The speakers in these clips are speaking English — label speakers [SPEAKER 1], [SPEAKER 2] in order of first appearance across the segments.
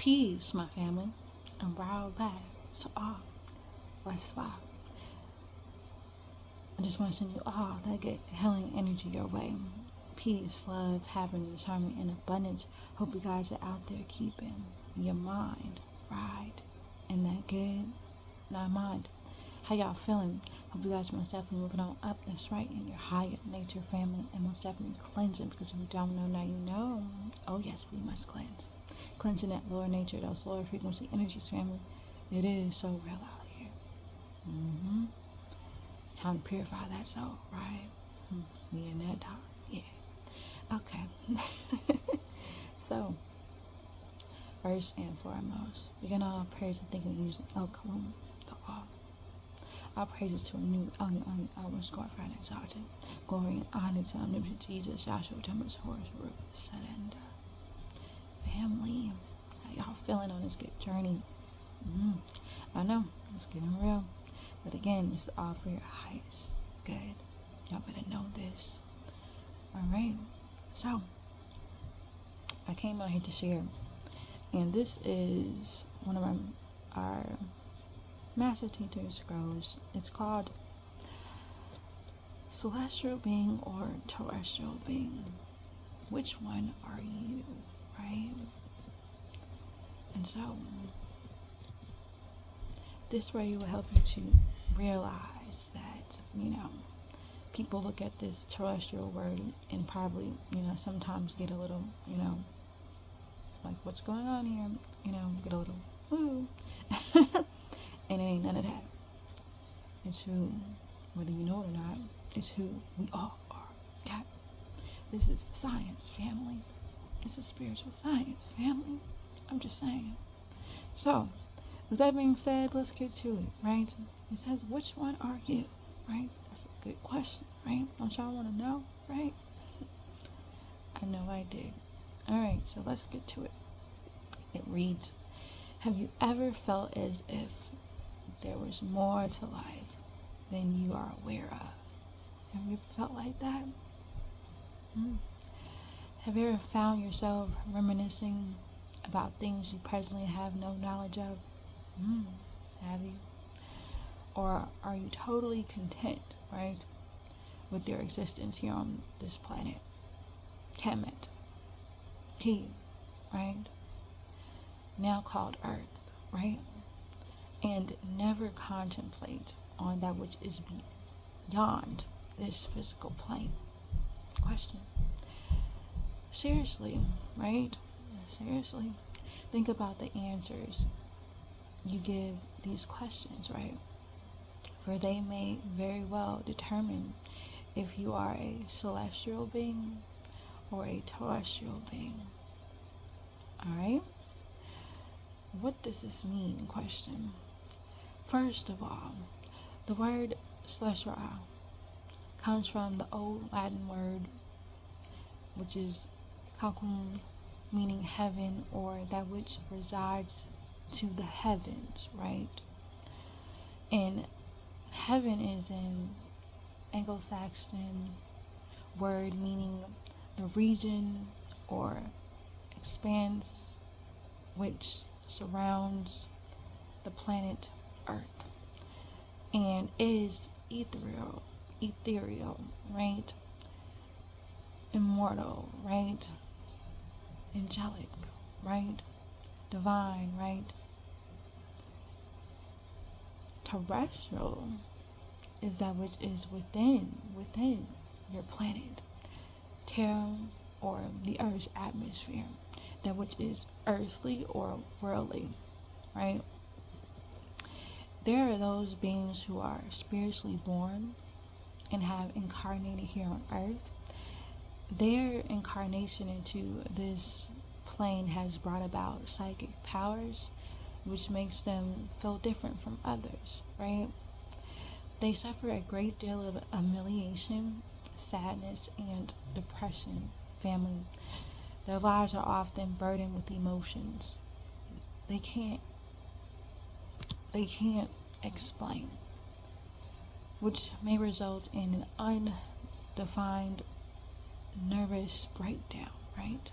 [SPEAKER 1] Peace, my family, and wow that to all. Let's fly. I just want to send you all that good healing energy your way. Peace, love, happiness, harmony, and abundance. Hope you guys are out there keeping your mind right and that good, not mind. How y'all feeling? Hope you guys are most definitely moving on up. That's right, in your higher nature family, and most definitely cleansing, because if you don't know, now you know. Oh yes, we must cleanse. Cleansing that lower nature, those lower frequency energies, family. It is so real out here. It's time to purify that soul, right? Me and that dog, yeah. Okay. So, first and foremost, begin all prayers and thinking using El Kalum, the all. All praises to a new, almost glorified and exalted. Glory and honor to omnipotent Jesus, Joshua, Timbers, Horus, Ruth, Surrender. Family, how y'all feeling on this good journey? I know, it's getting real. But again, this is all for your highest good. Y'all better know this. Alright, so I came out here to share, and this is one of our master teacher's scrolls. It's called Celestial Being or Terrestrial Being. Which one are you, right? And so this way will help you to realize that, people look at this terrestrial word and probably, sometimes get a little, like, what's going on here? Get a little, ooh. And it ain't none of that. It's who, whether you know it or not, it's who we all are. Okay? This is science, family. This is spiritual science, family. I'm just saying. So, with that being said, let's get to it, right? It says, which one are you, right? That's a good question, right? Don't y'all want to know, right? I know I did. Alright, so let's get to it. It reads, have you ever felt as if there was more to life than you are aware of? Have you ever felt like that? Have you ever found yourself reminiscing about things you presently have no knowledge of? Have you? Or are you totally content, right, with your existence here on this planet? Kemet. T, right? Now called Earth, right? And never contemplate on that which is beyond this physical plane. Question. Seriously, right? Seriously. Think about the answers you give these questions, right? For they may very well determine if you are a celestial being or a terrestrial being. Alright? What does this mean? Question. First of all, the word celestial comes from the old Latin word, which is calculum, meaning heaven, or that which resides to the heavens, right? And heaven is an Anglo-Saxon word meaning the region or expanse which surrounds the planet Earth, and is ethereal, right? Immortal, right? Angelic, right? Divine, right? Terrestrial is that which is within your planet, Terra, or the Earth's atmosphere, that which is earthly or worldly, right? There are those beings who are spiritually born and have incarnated here on Earth. Their incarnation into this plane has brought about psychic powers, which makes them feel different from others, right? They suffer a great deal of humiliation, sadness, and depression, family. Their lives are often burdened with emotions they can't explain, which may result in an undefined nervous breakdown, right?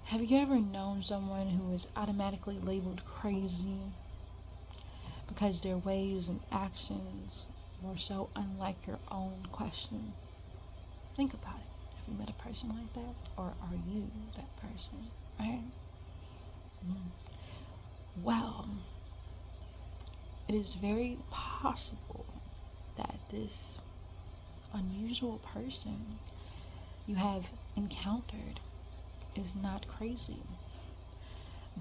[SPEAKER 1] Have you ever known someone who is automatically labeled crazy because their ways and actions were so unlike your own? Question. Think about it. Have you met a person like that? Or are you that person? Right? Well, it is very possible that this unusual person you have encountered is not crazy,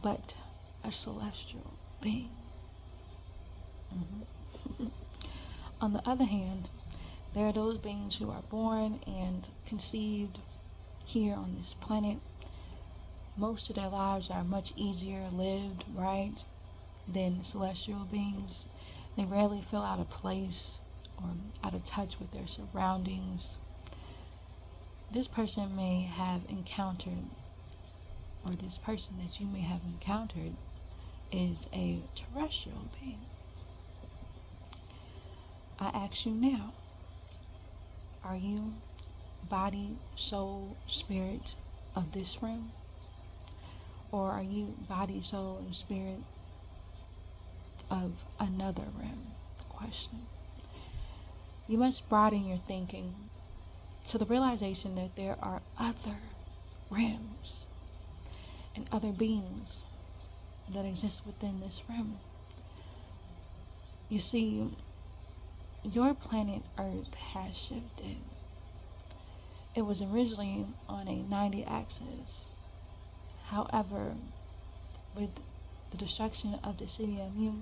[SPEAKER 1] but a celestial being. On the other hand, there are those beings who are born and conceived here on this planet. Most of their lives are much easier lived, right, than celestial beings. They rarely feel out of place or out of touch with their surroundings. This person may have encountered, or this person that you may have encountered, is a terrestrial being. I ask you now, are you body, soul, spirit of this realm? Or are you body, soul, and spirit of another realm? Question. You must broaden your thinking to the realization that there are other realms and other beings that exist within this realm. You see, your planet Earth has shifted. It was originally on a 90 axis. However, with the destruction of the city of Mu,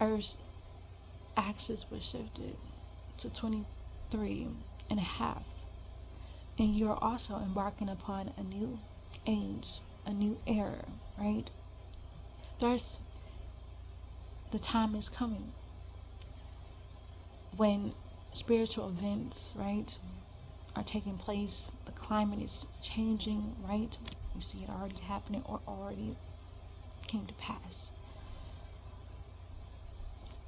[SPEAKER 1] Earth's axis was shifted to 23 and a half. And you're also embarking upon a new age, a new era, right? Thus, the time is coming when spiritual events, right, are taking place. The climate is changing, right? You see it already happening or already came to pass.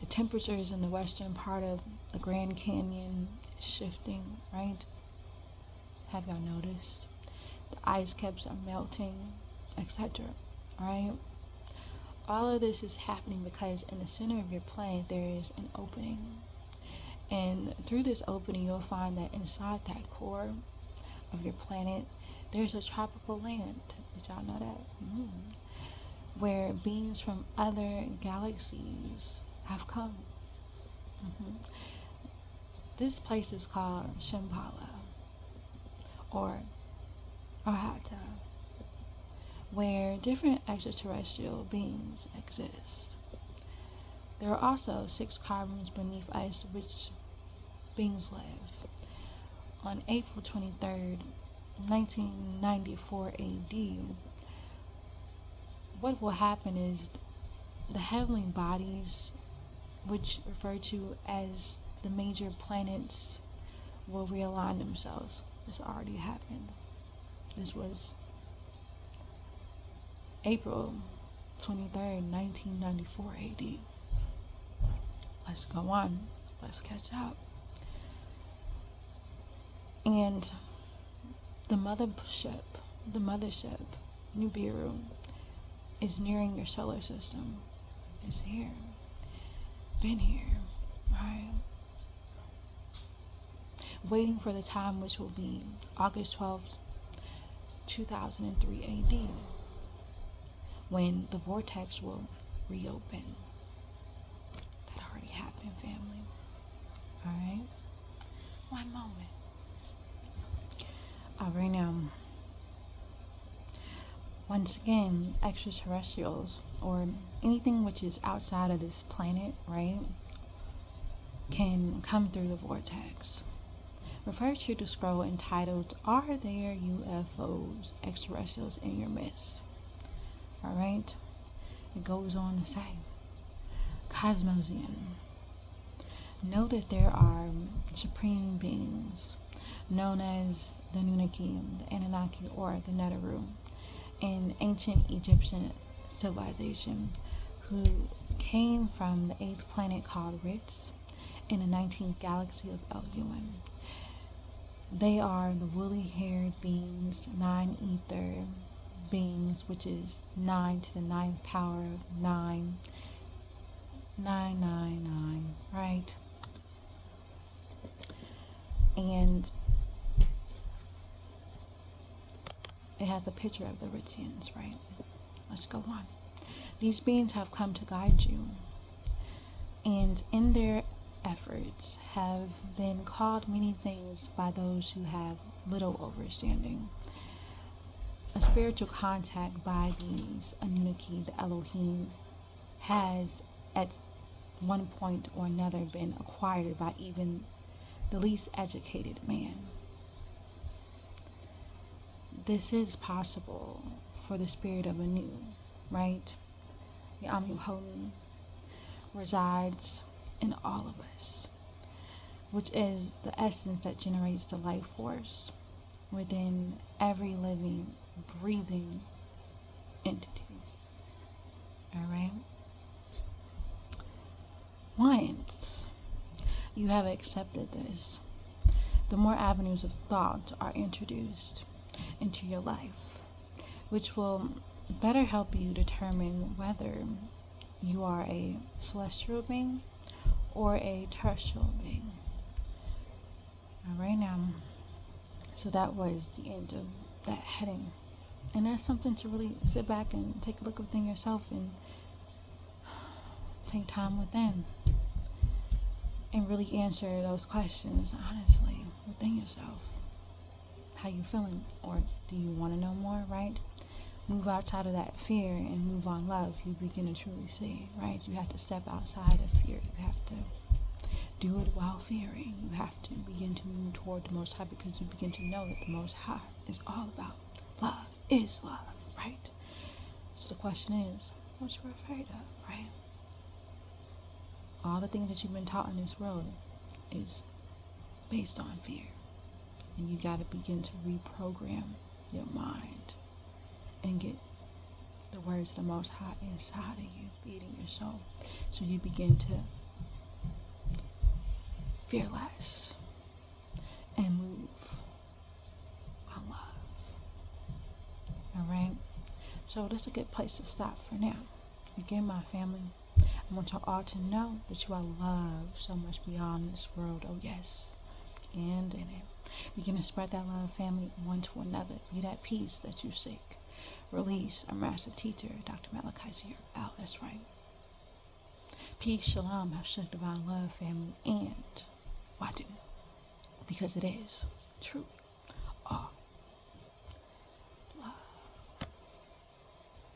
[SPEAKER 1] The temperatures in the western part of the Grand Canyon is shifting, right? Have y'all noticed? The ice caps are melting, etc. Right? All of this is happening because in the center of your planet there is an opening. And through this opening, you'll find that inside that core of your planet, there's a tropical land. Did y'all know that? Where beings from other galaxies have come. This place is called Shambhala, or Arhata, where different extraterrestrial beings exist. There are also 6 caverns beneath ice which beings live. On April 23rd, 1994 AD, what will happen is the heavenly bodies, which refer to as the major planets, will realign themselves. This already happened. This was April 23rd, 1994 AD. Let's go on. Let's catch up. And the mothership, Nibiru, is nearing your solar system. It's here. Been here. Right? Waiting for the time which will be August 12th, 2003 AD, when the vortex will reopen. That already happened, family. Alright? One moment. Alright, now, once again, extraterrestrials, or anything which is outside of this planet, right, can come through the vortex. Refer to the scroll entitled, "Are There UFOs, Extraterrestrials in Your Midst?" Alright? It goes on to say, Cosmosian, know that there are supreme beings known as the Anunnaki, the Anunnaki, or the Neteru, in ancient Egyptian civilization, who came from the 8th planet called Ritz in the 19th galaxy of El-Yuan. They are the woolly-haired beings, 9 ether beings, which is 9 to the 9th power of 9, 999, right? And it has a picture of the Ritians, right? Let's go on. These beings have come to guide you, and in their efforts have been called many things by those who have little understanding. A spiritual contact by these Anunnaki, the Elohim, has at one point or another been acquired by even the least educated man. This is possible for the spirit of Anu, right? The Omnipotent resides in all of us, which is the essence that generates the life force within every living, breathing entity. Alright? Once you have accepted this, the more avenues of thought are introduced into your life, which will better help you determine whether you are a celestial being or a terrestrial being. Alright, now, so that was the end of that heading. And that's something to really sit back and take a look within yourself and take time within and really answer those questions honestly within yourself. How you feeling? Or do you want to know more, right? Move outside of that fear and move on love. You begin to truly see, right? You have to step outside of fear. You have to do it while fearing. You have to begin to move toward the Most High, because you begin to know that the Most High is all about love is love, right? So the question is, what you're afraid of, right? All the things that you've been taught in this world is based on fear. And you got to begin to reprogram your mind and get the words of the Most High inside of you, feeding your soul. So you begin to fear less and move on love. Alright? So that's a good place to stop for now. Again, my family, I want y'all all to know that you are loved so much beyond this world. Oh yes. And in it. Begin to spread that love, family, one to another. Be that peace that you seek. Release a master teacher, Dr. Malachi Zero out. That's right. Peace, shalom, hashtag divine love, family, and wadu. Because it is truth.